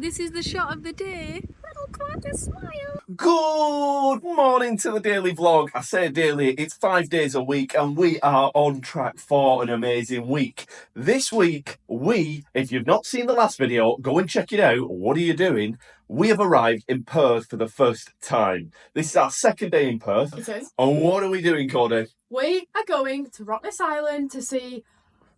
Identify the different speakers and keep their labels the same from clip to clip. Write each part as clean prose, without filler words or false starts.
Speaker 1: This is the shot of the day. Little Quokka smile.
Speaker 2: Good morning to the daily vlog. I say daily, it's 5 days a week and we are on track for an amazing week. This week, if you've not seen the last video, go and check it out. What are you doing? We have arrived in Perth for the first time. This is our second day in Perth.
Speaker 3: It is.
Speaker 2: And what are we doing, Cody?
Speaker 3: We are going to Rottnest Island to see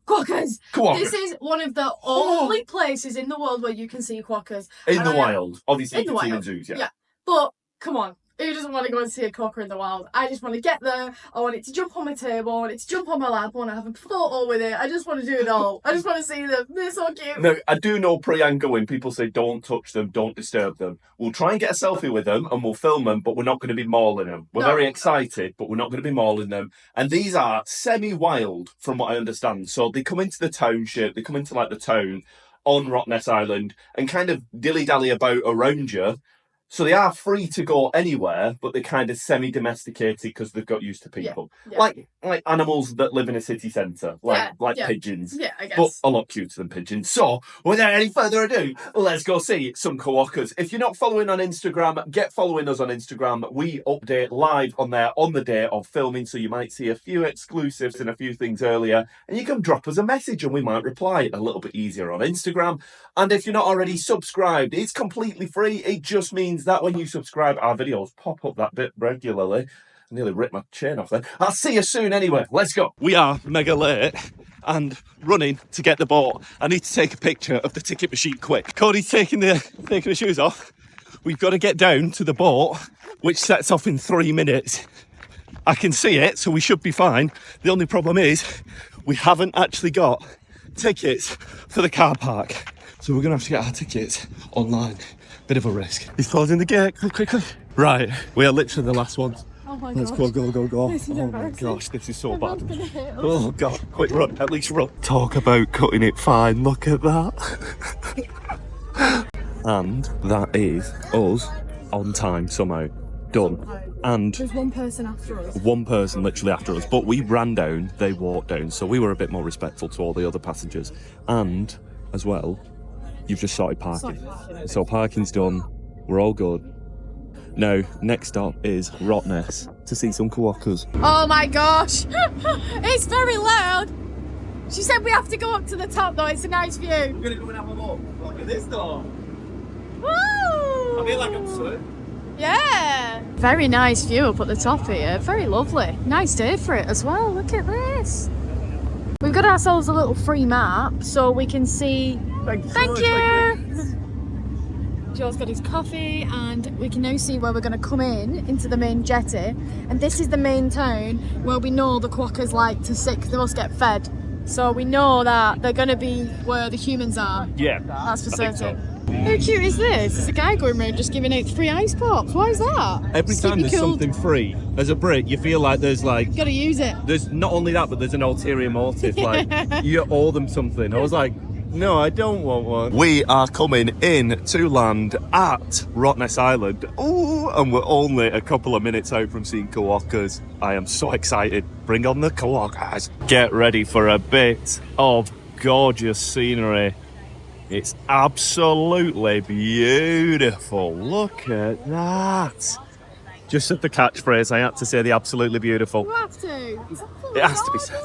Speaker 3: Quokkas.
Speaker 2: Quokka.
Speaker 3: This is one of the only places in the world where you can see Quokkas.
Speaker 2: In the wild. Obviously,
Speaker 3: in
Speaker 2: you
Speaker 3: the
Speaker 2: can see
Speaker 3: wild.
Speaker 2: in zoos,
Speaker 3: Yeah. But, come on. Who doesn't want to go and see a Quokka in the wild? I just want to get there. I want it to jump on my table. I want it to jump on my lap. I want to have a photo with it. I just want to do it all. I just want to see them. They're so cute.
Speaker 2: No, I do know pre and going, people say don't touch them, don't disturb them. We'll try and get a selfie with them and we'll film them, but we're not going to be mauling them. We're very excited, but we're not going to be mauling them. And these are semi-wild, from what I understand. So they come into the township, they come into like the town on Rottnest Island and kind of dilly-dally about around you. So they are free to go anywhere, but they're kind of semi-domesticated because they've got used to people.
Speaker 3: Yeah.
Speaker 2: Like animals that live in a city centre, like pigeons.
Speaker 3: Yeah, I guess.
Speaker 2: But a lot cuter than pigeons. So, without any further ado, let's go see some Quokkas. If you're not following on Instagram, get following us on Instagram. We update live on there on the day of filming, so you might see a few exclusives and a few things earlier. And you can drop us a message and we might reply. A little bit easier on Instagram. And if you're not already subscribed, it's completely free. It just means that when you subscribe, our videos pop up that bit regularly. I nearly ripped my chain off there. I'll see you soon anyway. Let's go. We are mega late and running to get the boat. I need to take a picture of the ticket machine quick. Cody's taking the shoes off. We've got to get down to the boat, which sets off in 3 minutes. I can see it, so we should be fine. The only problem is we haven't actually got tickets for the car park. So we're going to have to get our tickets online. Bit of a risk. He's closing the gate. Quickly. Right, we are literally the last ones.
Speaker 3: Oh my
Speaker 2: Let's
Speaker 3: gosh.
Speaker 2: go.
Speaker 3: This is
Speaker 2: oh my gosh, this is so bad.
Speaker 3: Hit us.
Speaker 2: Oh God, quick run, at least run. Talk about cutting it fine, look at that. And that is us on time somehow. Done. And
Speaker 3: There's one person after us.
Speaker 2: one person literally after us, but we ran down, they walked down, so we were a bit more respectful to all the other passengers. And as well, you've just started parking. So parking's done, we're all good. Now, next stop is Rottnest to see some Quokkas.
Speaker 3: Oh my gosh! It's very loud! She said we have to go up to the top though, it's a nice view.
Speaker 2: We're gonna go and have a look. Look at this door.
Speaker 3: Woo!
Speaker 2: I feel like I'm sweating.
Speaker 3: Yeah! Very nice view up at the top here, very lovely. Nice day for it as well, look at this. We've got ourselves a little free map so we can see. Thank you! Joe's got his coffee and we can now see where we're going to come into the main jetty, and this is the main town where we know the Quokkas like to sit because they must get fed, so we know that they're going to be where the humans are.
Speaker 2: Yeah,
Speaker 3: that's for
Speaker 2: I
Speaker 3: certain.
Speaker 2: think so.
Speaker 3: How cute is this? There's a guy going around just giving out free ice pops. Why is that?
Speaker 2: Every time there's something free, as a Brit, you feel like there's like...
Speaker 3: Gotta use it.
Speaker 2: There's not only that, but there's an ulterior motive. Like, you owe them something. I was like, no, I don't want one. We are coming in to land at Rottnest Island. Ooh, and we're only a couple of minutes out from seeing Quokkas. I am so excited. Bring on the Quokkas. Get ready for a bit of gorgeous scenery. It's absolutely beautiful. Look at that. Just at the catchphrase, I had to say the absolutely beautiful.
Speaker 3: You have to.
Speaker 2: It has to be said.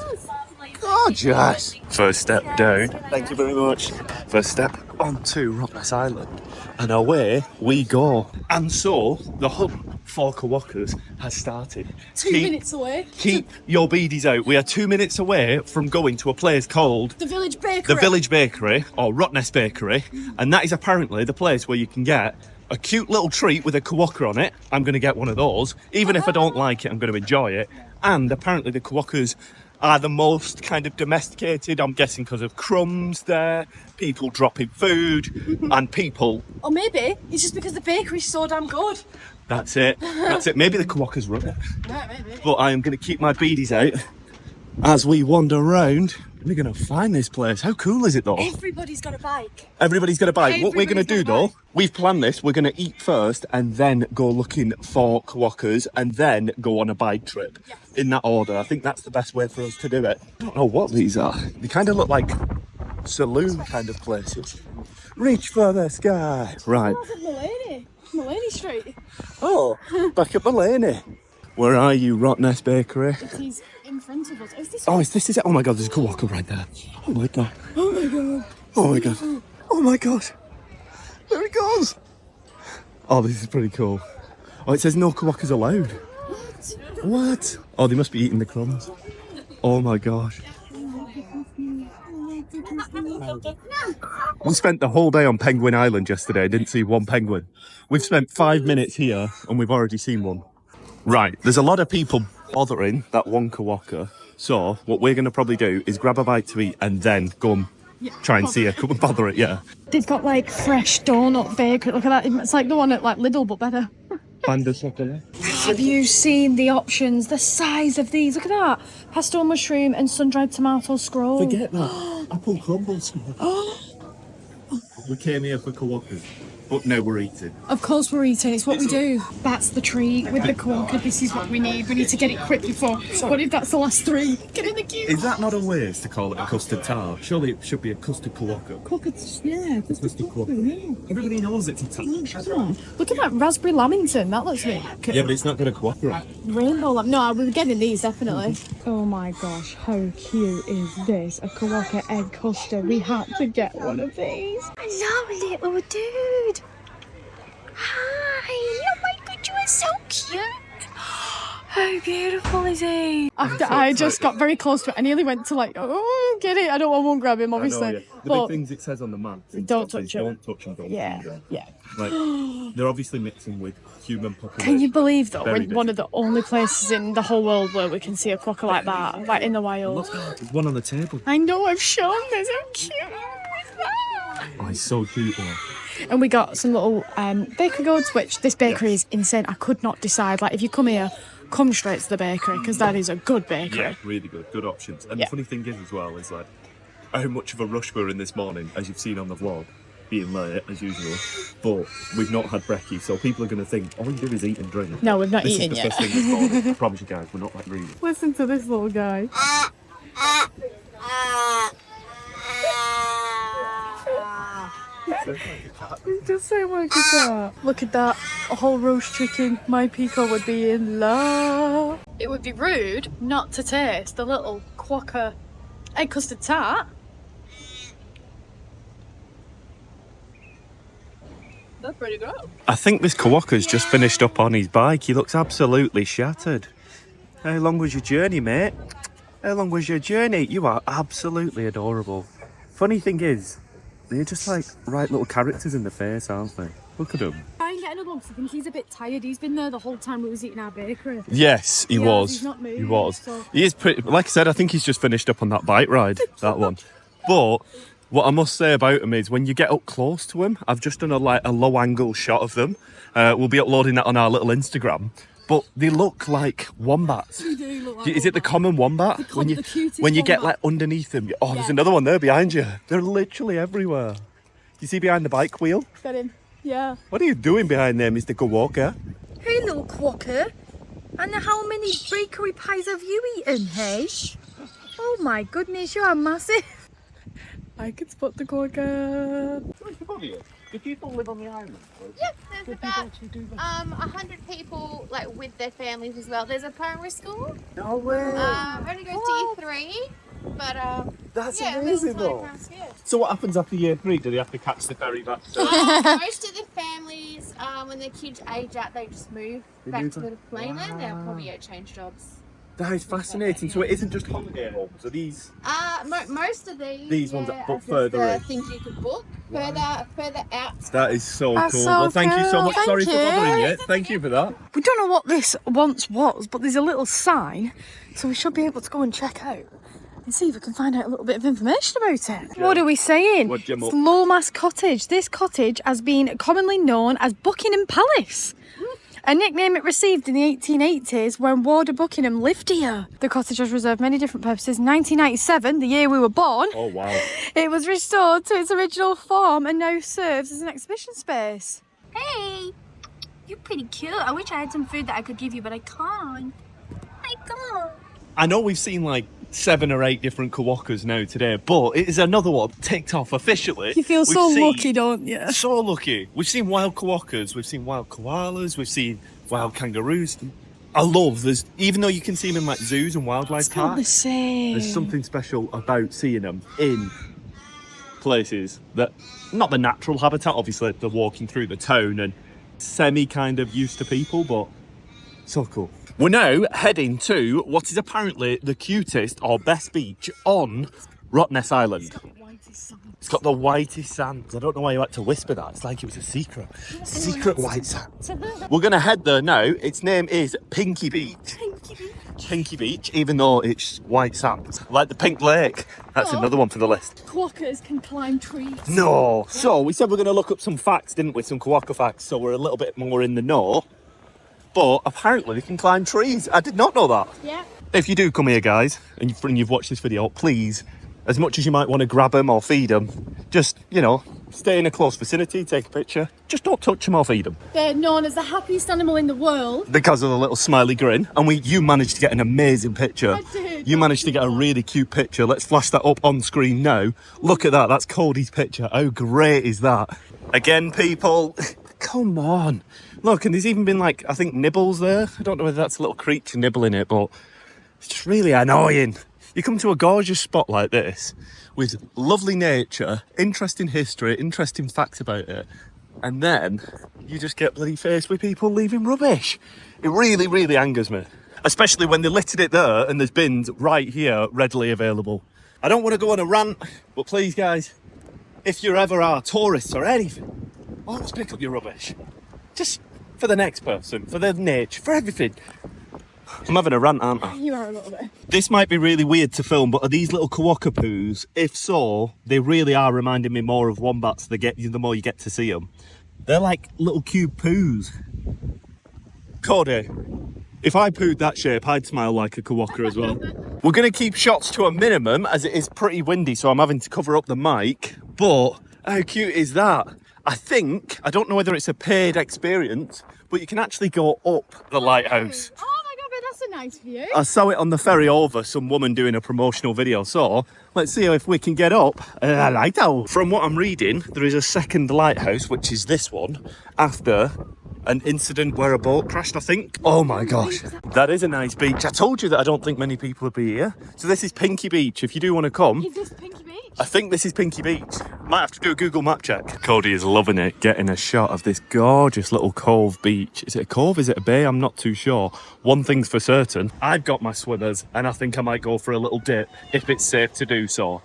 Speaker 2: Gorgeous. First step down. Thank you very much. First step onto Rottnest Island. And away we go. And so, the hunt for Quokkas has started.
Speaker 3: 2 minutes away.
Speaker 2: Keep your beadies out. We are 2 minutes away from going to a place called
Speaker 3: The Village Bakery.
Speaker 2: The Village Bakery, or Rottnest Bakery. And that is apparently the place where you can get a cute little treat with a Quokka on it. I'm going to get one of those. Even if I don't like it, I'm going to enjoy it. And apparently the Quokkas are the most kind of domesticated, I'm guessing because of crumbs there, people dropping food, and people...
Speaker 3: Or maybe it's just because the bakery's so damn good.
Speaker 2: That's it. That's it. Maybe the Quokkas run it.
Speaker 3: Yeah, maybe.
Speaker 2: But I am going to keep my beadies out as we wander around. We're going to find this place. How cool is it though?
Speaker 3: Everybody's got a bike.
Speaker 2: Everybody's going to buy. What we're going to do though, we've planned this. We're going to eat first and then go looking for Quokkas and then go on a bike trip.
Speaker 3: Yes.
Speaker 2: In that order. I think that's the best way for us to do it. I don't know what these are. They kind of look like saloon kind of places. Reach for the sky. Right.
Speaker 3: That's at Mulaney Street.
Speaker 2: Oh, back at Mulaney. Where are you, Rottnest Bakery?
Speaker 3: It is in front of us. Is this?
Speaker 2: Oh, is it? Oh my God, there's a Quokka right there. Oh my God.
Speaker 3: Oh my God.
Speaker 2: Oh my God. Oh my God. There it goes. Oh, this is pretty cool. Oh, it says no Quokkas allowed. What? Oh, they must be eating the crumbs. Oh my gosh. We spent the whole day on Penguin Island yesterday. I didn't see one penguin. We've spent 5 minutes here and we've already seen one. Right, there's a lot of people bothering that one Quokka. So what we're going to probably do is grab a bite to eat and then go and try and see her. Come and bother it, yeah.
Speaker 3: They've got like fresh donut bakery. Look at that. It's like the one at like Lidl, but better. Have you seen the options? The size of these. Look at that. Pastel mushroom and sun-dried tomato scroll.
Speaker 2: Forget that. Apple crumble scroll. We came here for Quokkas, but now we're eating.
Speaker 3: Of course we're eating. It's what we do. That's the treat with the Quokka. This is what we need. We need to get it quick before. What if that's the last three? Get in the queue.
Speaker 2: Is that not a waste to call it a custard tart? Surely it should be a custard Quokka.
Speaker 3: Quokka, yeah.
Speaker 2: Custard Quokka. Everybody knows it's a tart.
Speaker 3: Look at that raspberry lamington. That looks really good.
Speaker 2: Yeah, but it's not got a Quokka on.
Speaker 3: Rainbow lamb. No, we're getting these definitely. Oh my gosh, how cute is this? A Quokka egg custard. We had to get one of these. Hello, little dude. Hi. Oh my god, you are so cute. How beautiful is he? After I just got very close to it, I nearly went to like, oh, get it. I won't grab him, obviously.
Speaker 2: I know, yeah. The big things it says on the map.
Speaker 3: Don't touch him.
Speaker 2: Don't touch him. Don't
Speaker 3: Yeah,
Speaker 2: feed him.
Speaker 3: yeah.
Speaker 2: Like, they're obviously mixing with human population.
Speaker 3: Can you believe though,
Speaker 2: Very
Speaker 3: we're one of the only places in the whole world where we can see a Quokka like that, like in the wild.
Speaker 2: There's one on the table.
Speaker 3: I know, I've shown this. How cute is that?
Speaker 2: Oh, he's so cute though.
Speaker 3: And we got some little bakery goods, which this bakery is insane. I could not decide. Like, if you come here, come straight to the bakery because that is a good bakery.
Speaker 2: Yeah, really good. Good options. And
Speaker 3: Yeah.
Speaker 2: the funny thing is as well is like how much of a rush we're in this morning, as you've seen on the vlog, being late as usual. But we've not had brekkie, so people are going to think all you do is eat and drink.
Speaker 3: No, we've not
Speaker 2: This
Speaker 3: eaten
Speaker 2: is the
Speaker 3: yet.
Speaker 2: first thing this morning. I promise you guys, we're not like greedy.
Speaker 3: Listen to this little guy. It does sound like a cat. Look at that. A whole roast chicken. My Picco would be in love. It would be rude not to taste the little Quokka egg custard tart. That's pretty good.
Speaker 2: I think this Quokka's just finished up on his bike. He looks absolutely shattered. How long was your journey, mate? How long was your journey? You are absolutely adorable. Funny thing is, they're just like right little characters in the face, aren't they? Look at him.
Speaker 3: Try and get another one because I think he's a bit tired. He's been there the whole time we was eating our bakery.
Speaker 2: Yes, he was.
Speaker 3: He's not moving,
Speaker 2: He was.
Speaker 3: so-
Speaker 2: He is pretty. Like I said, I think he's just finished up on that bike ride. That one. But what I must say about him is when you get up close to him, I've just done a low angle shot of them. We'll be uploading that on our little Instagram. But they look like wombats.
Speaker 3: They do look like
Speaker 2: Is it the common wombat?
Speaker 3: the cutest
Speaker 2: when you get
Speaker 3: wombat.
Speaker 2: like underneath them. Oh, there's
Speaker 3: Yeah.
Speaker 2: another one there behind you. They're literally everywhere. You see behind the bike wheel?
Speaker 3: Got him. Yeah.
Speaker 2: What are you doing behind there, Mr. Quokka?
Speaker 1: Hey, little Quokka. And how many bakery pies have you eaten, hey? Oh my goodness, you are massive.
Speaker 3: I can spot the Quokka.
Speaker 2: Do people live on the island?
Speaker 4: Yep, there's about 100 people like with their families as well. There's a primary school.
Speaker 2: No way.
Speaker 4: Only goes to year 3, but
Speaker 2: That's
Speaker 4: yeah,
Speaker 2: amazing
Speaker 4: little
Speaker 2: though.
Speaker 4: tiny primary school.
Speaker 2: So what happens after year 3? Do they have to catch the ferry back to...
Speaker 4: Most of the families, when their kids age out, they just move back
Speaker 2: move
Speaker 4: to
Speaker 2: back.
Speaker 4: the mainland. They'll probably change jobs.
Speaker 2: That is fascinating. So it isn't just holiday homes, are these?
Speaker 4: Most of
Speaker 2: These ones
Speaker 4: yeah,
Speaker 2: are
Speaker 4: are
Speaker 2: further in.
Speaker 4: things you could book further out.
Speaker 2: That is so
Speaker 3: That's
Speaker 2: cool.
Speaker 3: so
Speaker 2: Well, thank you so
Speaker 3: cool.
Speaker 2: much.
Speaker 3: Thank
Speaker 2: Sorry for
Speaker 3: you.
Speaker 2: bothering you. Thank you for that.
Speaker 3: We don't know what this once was, but there's a little sign, so we should be able to go and check out and see if we can find out a little bit of information about it. What are we saying?
Speaker 2: What, Gemma?
Speaker 3: It's Lomas Cottage. This cottage has been commonly known as Buckingham Palace, a nickname it received in the 1880s when Warder Buckingham lived here. The cottage has reserved many different purposes. 1997, the year we were born,
Speaker 2: Oh, wow.
Speaker 3: it was restored to its original form and now serves as an exhibition space.
Speaker 1: Hey, you're pretty cute. I wish I had some food that I could give you, but I can't. I can't.
Speaker 2: I know we've seen like 7 or 8 different Quokkas now today, but it is another one ticked off officially.
Speaker 3: You feel so lucky, don't you?
Speaker 2: So lucky. We've seen wild Quokkas, we've seen wild koalas, we've seen wild kangaroos. I love, even though you can see them in like zoos and wildlife parks, there's something special about seeing them in places that, not the natural habitat, obviously they're walking through the town and semi kind of used to people, but so cool. We're now heading to what is apparently the cutest or best beach on Rottnest Island. It's got the whitest sands. I don't know why you had to whisper that. It's like it was a secret. Secret white sands. We're going to head there now. Its name is Pinky Beach. Pinky Beach, even though it's white sands. Like the Pink Lake. That's another one for the list.
Speaker 3: Quokkas can climb trees.
Speaker 2: No. So we said we're going to look up some facts, didn't we? Some Quokka facts. So we're a little bit more in the know. But apparently they can climb trees. I did not know that.
Speaker 3: Yeah.
Speaker 2: If you do come here, guys, and you've watched this video, please, as much as you might want to grab them or feed them, just, you know, stay in a close vicinity, take a picture. Just don't touch them or feed them.
Speaker 3: They're known as the happiest animal in the world.
Speaker 2: Because of the little smiley grin. And you managed to get an amazing picture.
Speaker 3: I did.
Speaker 2: You managed to get a really cute picture. Let's flash that up on screen now. Look at that. That's Cody's picture. How great is that? Again, people, come on. Look, and there's even been like, I think nibbles there. I don't know whether that's a little creature nibbling it, but it's just really annoying. You come to a gorgeous spot like this with lovely nature, interesting history, interesting facts about it, and then you just get bloody faced with people leaving rubbish. It really, really angers me. Especially when they littered it there and there's bins right here readily available. I don't want to go on a rant, but please guys, if you ever are tourists or anything, always pick up your rubbish. Just for the next person, for the nature, for everything. I'm having a rant, aren't I?
Speaker 3: You are a little bit.
Speaker 2: This might be really weird to film, but are these little Quokka poos? If so, they really are reminding me more of wombats. The more you get to see them. They're like little cube poos. Cody, if I pooed that shape, I'd smile like a Quokka as well. We're going to keep shots to a minimum as it is pretty windy, so I'm having to cover up the mic. But how cute is that? I don't know whether it's a paid experience, but you can actually go up the lighthouse.
Speaker 3: Oh my god, but that's a nice view.
Speaker 2: I saw it on the ferry over, some woman doing a promotional video, so let's see if we can get up a lighthouse. From what I'm reading, there is a second lighthouse, which is this one, after an incident where a boat crashed, I think. Oh my gosh, that is a nice beach. I told you that I don't think many people would be here. So this is Pinky Beach. If you do want to come,
Speaker 3: Is this Pinky Beach?
Speaker 2: I think this is Pinky Beach. Might have to do a Google map check. Cody is loving it, getting a shot of this gorgeous little cove beach. Is it a cove? Is it a bay? I'm not too sure. One thing's for certain, I've got my swimmers and I think I might go for a little dip if it's safe to do so.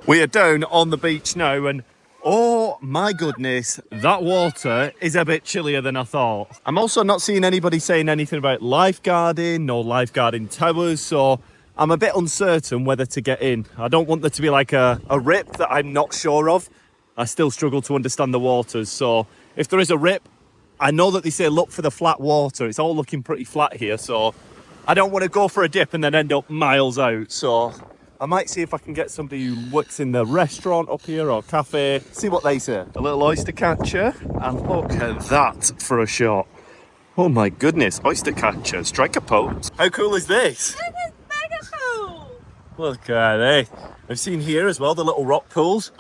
Speaker 2: We are down on the beach now and oh my goodness, that water is a bit chillier than I thought. I'm also not seeing anybody saying anything about lifeguarding, no lifeguarding towers, so I'm a bit uncertain whether to get in. I don't want there to be like a rip that I'm not sure of. I still struggle to understand the waters, so if there is a rip, I know that they say look for the flat water. It's all looking pretty flat here, so I don't want to go for a dip and then end up miles out, so I might see if I can get somebody who works in the restaurant up here or cafe, see what they say. A little oyster catcher, and look at that for a shot. Oh my goodness, oyster catcher, strike a pose. How cool is this? Look at it. I've seen here as well the little rock pools.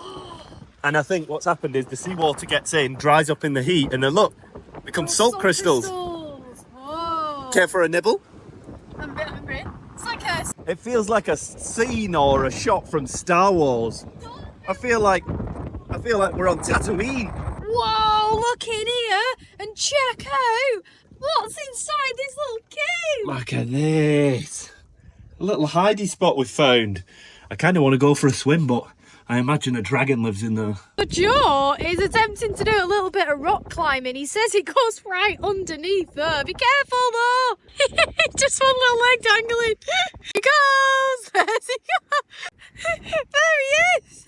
Speaker 2: And I think what's happened is the seawater gets in, dries up in the heat, and then look, becomes salt crystals.
Speaker 3: Whoa.
Speaker 2: Care for a nibble?
Speaker 3: I'm a bit hungry. It's like a...
Speaker 2: It feels like a scene or a shot from Star Wars. I feel like we're on Tatooine.
Speaker 1: Whoa, look in here and check out what's inside this little cave.
Speaker 2: Look at this. A little hidey spot we've found. I kind of want to go for a swim, but I imagine a dragon lives in there.
Speaker 1: But Joe is attempting to do a little bit of rock climbing. He says it goes right underneath there. Be careful though. Just one little leg dangling. He goes. There's he goes. There he is.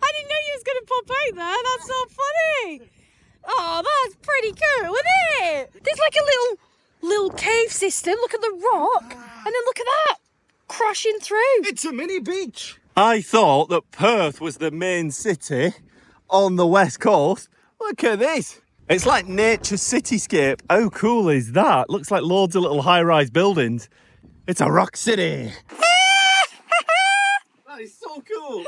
Speaker 1: I didn't know you was going to pop out there. That's so funny. Oh, that's pretty cool, isn't it? There's like a little cave system. Look at the rock. And then look at that. Crashing through.
Speaker 2: It's a mini beach. I thought that Perth was the main city on the west coast. Look at this. It's like nature's cityscape. How cool is that? Looks like loads of little high-rise buildings. It's a rock city. That is so cool.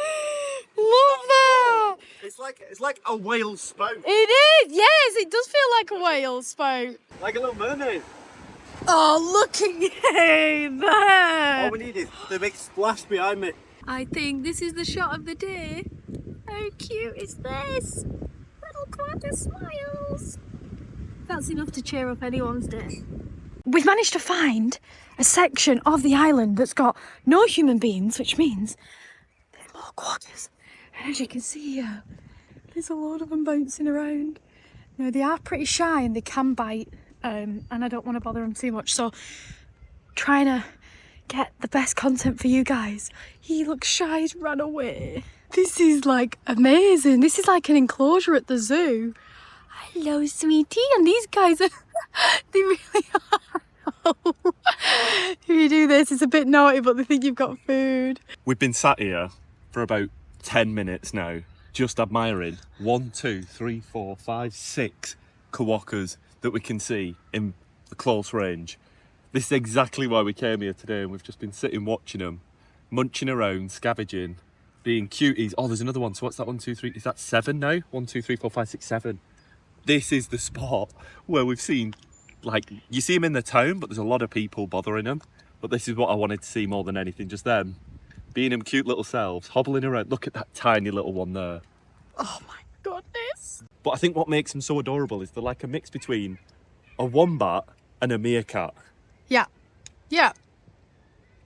Speaker 1: Love that.
Speaker 2: It's like a whale spout.
Speaker 1: It is. Yes, it does feel like a whale spout.
Speaker 2: Like a little mermaid.
Speaker 1: Oh, look at you there.
Speaker 2: All we need is the big splash behind me.
Speaker 1: I think this is the shot of the day. How cute is this? Little Quokka smiles. That's enough to cheer up anyone's day. We've managed to find a section of the island that's got no human beings, which means there are more Quokkas. And as you can see here, there's a load of them bouncing around. Now, they are pretty shy and they can bite, and I don't want to bother them too much, so trying to get the best content for you guys. He looks shy, he's run away. This is like amazing. This is like an enclosure at the zoo. Hello, sweetie. And these guys are, they really are. If you do this, it's a bit naughty, but they think you've got food.
Speaker 2: We've been sat here for about 10 minutes now, just admiring 1, 2, 3, 4, 5, 6 Quokkas that we can see in the close range. This is exactly why we came here today, and we've just been sitting watching them, munching around, scavenging, being cuties. Oh, there's another one. So what's that? 1, 2, 3. Is that 7 now? 1, 2, 3, 4, 5, 6, 7. This is the spot where we've seen, like, you see them in the town, but there's a lot of people bothering them. But this is what I wanted to see more than anything, just them being them cute little selves, hobbling around. Look at that tiny little one there.
Speaker 1: Oh my goodness.
Speaker 2: But I think what makes them so adorable is they're like a mix between a wombat and a meerkat.
Speaker 1: Yeah. Yeah.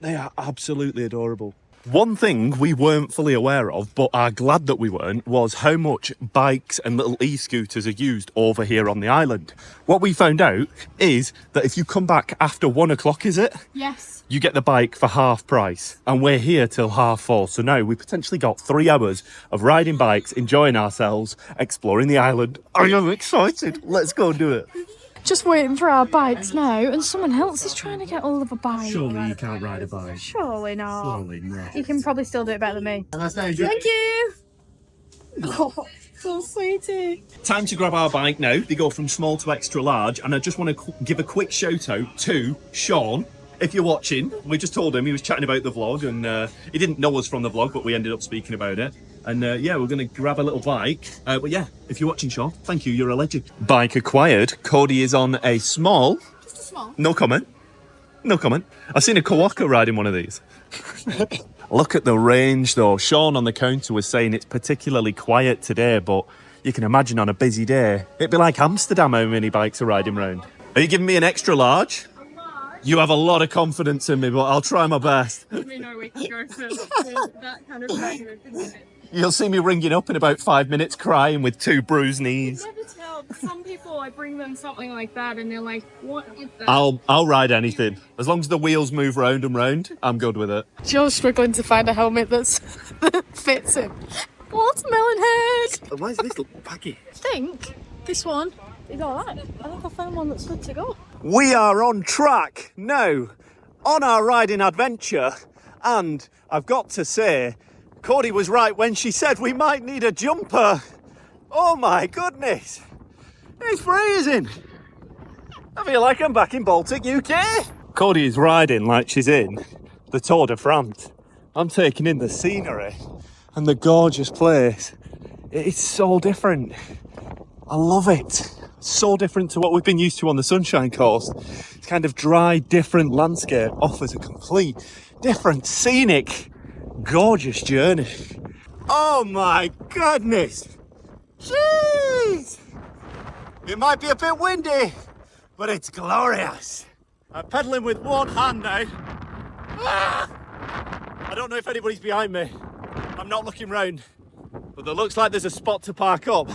Speaker 2: They are absolutely adorable. One thing we weren't fully aware of, but are glad that we weren't, was how much bikes and little e-scooters are used over here on the island. What we found out is that if you come back after 1 o'clock, is it?
Speaker 1: Yes.
Speaker 2: You get the bike for half price, and we're here till 4:30. So now we potentially got 3 hours of riding bikes, enjoying ourselves, exploring the island. I am excited. Let's go do it.
Speaker 1: Just waiting for our bikes now, and someone else is trying to get hold of a bike.
Speaker 2: Surely you can't ride a bike.
Speaker 1: Surely not.
Speaker 2: Surely not.
Speaker 1: You can probably still do it better than me. Thank you. Oh, so sweetie.
Speaker 2: Time to grab our bike now. They go from small to extra large, and I just want to give a quick shout out to Sean. If you're watching, we just told him, he was chatting about the vlog, and he didn't know us from the vlog, but we ended up speaking about it. And yeah, we're going to grab a little bike. But yeah, if you're watching, Sean, thank you, you're a legend. Bike acquired. Cody is on a small.
Speaker 1: Just a small.
Speaker 2: No comment. No comment. I've seen a Quokka riding one of these. Look at the range though. Sean on the counter was saying it's particularly quiet today, but you can imagine on a busy day, it'd be like Amsterdam how many bikes are riding round. Are you giving me an extra large? You have a lot of confidence in me, but I'll try my best.
Speaker 1: We know we can go for that kind of pressure, isn't it?
Speaker 2: You'll see me ringing up in about 5 minutes crying with 2 bruised knees.
Speaker 1: Never tell. Some people, I bring them something like that and they're like, what is that?
Speaker 2: I'll ride anything. As long as the wheels move round and round, I'm good with it.
Speaker 1: Joe's struggling to find a helmet that fits him. Watermelon head!
Speaker 2: Why is this look baggy?
Speaker 1: I think this one is alright. I think I found one that's good to go.
Speaker 2: We are on track now, on our riding adventure, and I've got to say, Cody was right when she said we might need a jumper. Oh my goodness, it's freezing. I feel like I'm back in Baltic, UK. Cody is riding like she's in the Tour de France. I'm taking in the scenery and the gorgeous place. It's so different. I love it. So different to what we've been used to on the Sunshine Coast. It's kind of dry, different landscape offers a complete different scenic, gorgeous journey. Oh my goodness! Jeez! It might be a bit windy, but it's glorious. I'm pedaling with one hand now. Ah! I don't know if anybody's behind me. I'm not looking round, but it looks like there's a spot to park up.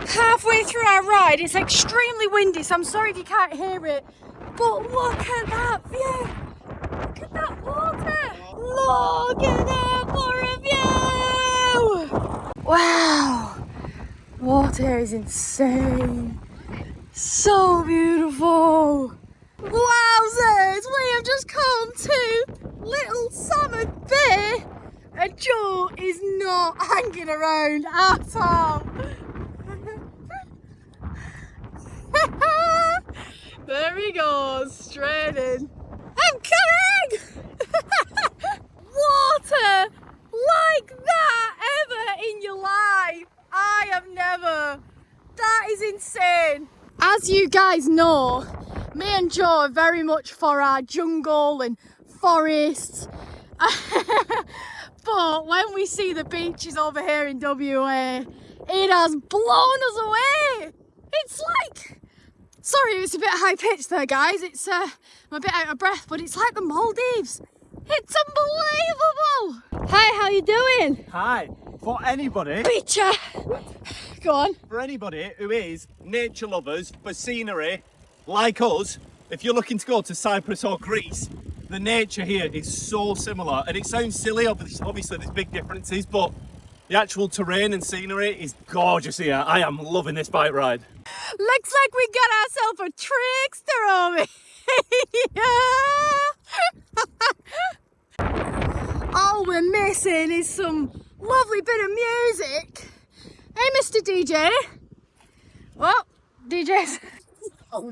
Speaker 1: Halfway through our ride, it's extremely windy, so I'm sorry if you can't hear it. But look at that view! Look at that water! Look at that water view! Wow! Water is insane. So beautiful. Wowzers! We have just come to Little Salmon Bay, and Joe is not hanging around at all. There he goes, straight in. I'm coming!
Speaker 3: That is insane. As you guys know, me and Joe are very much for our jungle and forests. But when we see the beaches over here in WA, it has blown us away. It's like, sorry, it's a bit high pitched there, guys. It's I'm a bit out of breath, but it's like the Maldives. It's unbelievable. Hi, how you doing?
Speaker 5: Hi. For anybody,
Speaker 3: Beacher. Go on.
Speaker 5: for anybody who is nature lovers, for scenery, like us, if you're looking to go to Cyprus or Greece, the nature here is so similar. And it sounds silly, obviously there's big differences, but the actual terrain and scenery is gorgeous here. I am loving this bike ride.
Speaker 3: Looks like we got ourselves a trickster over here. All we're missing is some lovely bit of music. Hey, Mr. DJ. Oh, DJs. On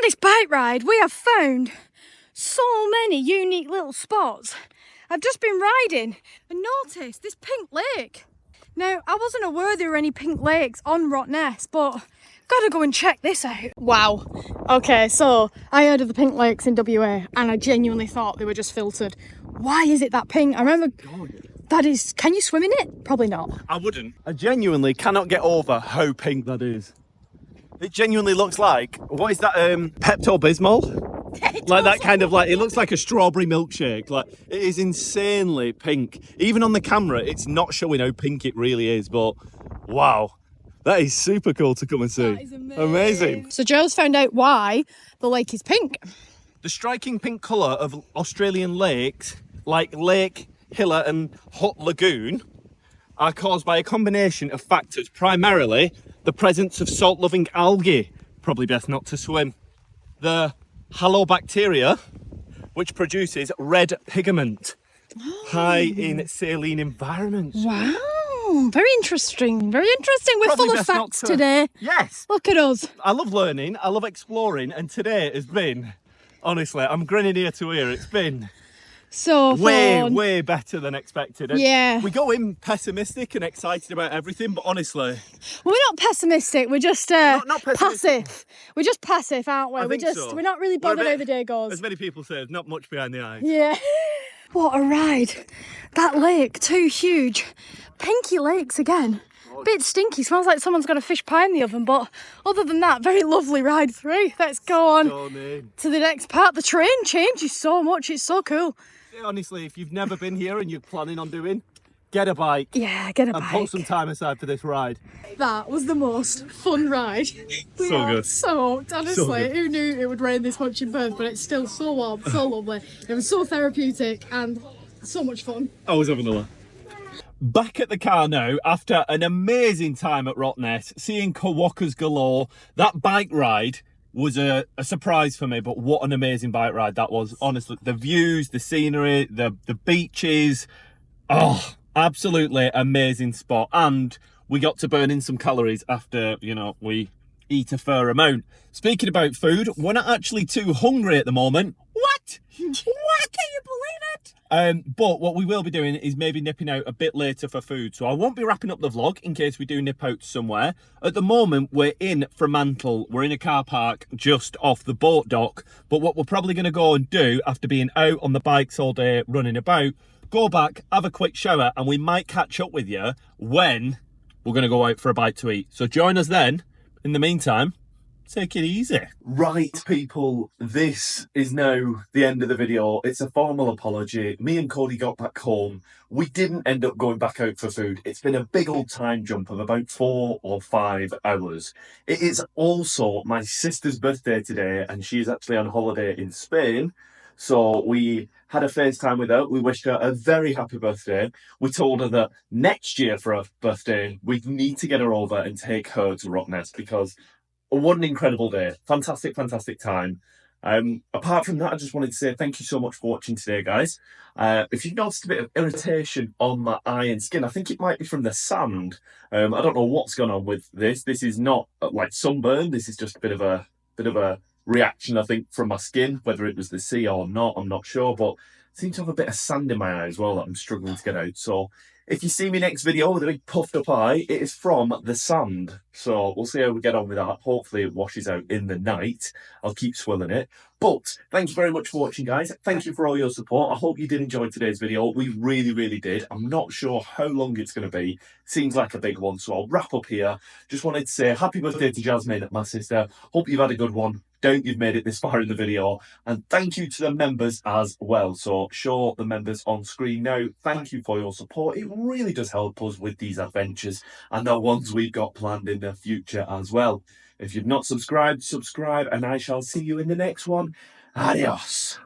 Speaker 3: this bike ride, we have found so many unique little spots. I've just been riding and noticed this pink lake. Now, I wasn't aware there were any pink lakes on Rottnest, but gotta go and check this out. Wow. Okay, so I heard of the pink lakes in WA and I genuinely thought they were just filtered. Why is it that pink? I remember that is, can you swim in it? Probably not.
Speaker 5: I wouldn't. I genuinely cannot get over how pink that is. It genuinely looks like, what is that, Pepto-Bismol? Like that kind of like, it looks like a strawberry milkshake. Like, it is insanely pink. Even on the camera, it's not showing how pink it really is, but wow. That is super cool to come and see.
Speaker 3: That is amazing. So Joe's found out why the lake is pink.
Speaker 5: The striking pink colour of Australian lakes, like Lake Hilla and Hutt Lagoon, are caused by a combination of factors, primarily the presence of salt-loving algae, probably best not to swim, the halobacteria, which produces red pigment, high in saline environments.
Speaker 3: Wow, very interesting, very interesting. We're
Speaker 5: Probably
Speaker 3: full of
Speaker 5: best not
Speaker 3: facts
Speaker 5: to-
Speaker 3: today.
Speaker 5: Yes,
Speaker 3: Look at us.
Speaker 5: I love learning, I love exploring, and today has been, honestly, I'm grinning ear to ear, it's been
Speaker 3: So fun.
Speaker 5: way better than expected. And
Speaker 3: Yeah.
Speaker 5: we go in pessimistic and excited about everything, but honestly,
Speaker 3: Well, we're not pessimistic, we're just
Speaker 5: not pessimistic.
Speaker 3: passive. We're just passive, aren't we?
Speaker 5: I think
Speaker 3: We're not really
Speaker 5: We're a
Speaker 3: bothered
Speaker 5: bit-
Speaker 3: how the day goes.
Speaker 5: as many people say, there's not much behind the eyes.
Speaker 3: Yeah. What a ride. That lake, two huge pinky lakes again. Bit stinky, smells like someone's got a fish pie in the oven, but other than that, very lovely ride through. Let's go on
Speaker 5: Stunning.
Speaker 3: to the next part. The train changes so much, it's so cool.
Speaker 5: Honestly, if you've never been here and you're planning on doing, get a bike
Speaker 3: Yeah, get a
Speaker 5: and
Speaker 3: bike.
Speaker 5: put some time aside for this ride.
Speaker 3: That was the most fun ride. We
Speaker 5: So
Speaker 3: are
Speaker 5: good.
Speaker 3: So, honestly,
Speaker 5: good.
Speaker 3: who knew it would rain this much in Perth, but it's still so warm, so lovely. It was so therapeutic and so much fun.
Speaker 5: I was having a laugh. Back at the car now, after an amazing time at Rottnest, seeing Quokkas galore. That bike ride was a surprise for me, but what an amazing bike ride that was. Honestly, the views, the scenery, the beaches, oh, absolutely amazing spot. And we got to burn in some calories after, you know, we eat a fair amount. Speaking about food, we're not actually too hungry at the moment. What? What? Can you believe it? But what we will be doing is maybe nipping out a bit later for food. So I won't be wrapping up the vlog in case we do nip out somewhere. At the moment, we're in Fremantle. We're in a car park just off the boat dock. But what we're probably going to go and do after being out on the bikes all day running about, go back, have a quick shower, and we might catch up with you when we're going to go out for a bite to eat. So join us then. In the meantime, take it easy.
Speaker 2: Right, people, this is now the end of the video. It's a formal apology. Me and Cody got back home. We didn't end up going back out for food. It's been a big old time jump of about 4 or 5 hours. It is also my sister's birthday today, and she is actually on holiday in Spain. So we had a FaceTime with her. We wished her a very happy birthday. We told her that next year for her birthday, we need to get her over and take her to Rottnest, because what an incredible day. Fantastic, fantastic time. Apart from that, I just wanted to say thank you so much for watching today, guys. If you've noticed a bit of irritation on my eye and skin, I think it might be from the sand. I don't know what's going on with this. This is not like sunburn. This is just a bit of a reaction, I think, from my skin. Whether it was the sea or not, I'm not sure. But I seem to have a bit of sand in my eye as well that I'm struggling to get out. So If you see me next video with a big puffed up eye, it is from the sand. So we'll see how we get on with that. Hopefully it washes out in the night. I'll keep swilling it. But thank you very much for watching, guys. Thank you for all your support. I hope you did enjoy today's video. We really, really did. I'm not sure how long it's going to be. Seems like a big one, so I'll wrap up here. Just wanted to say happy birthday to Jasmine, my sister. Hope you've had a good one. Doubt you've made it this far in the video. And thank you to the members as well. So show the members on screen now. Thank you for your support. It really does help us with these adventures and the ones we've got planned in the future as well. If you've not subscribed, subscribe, and I shall see you in the next one. Adios.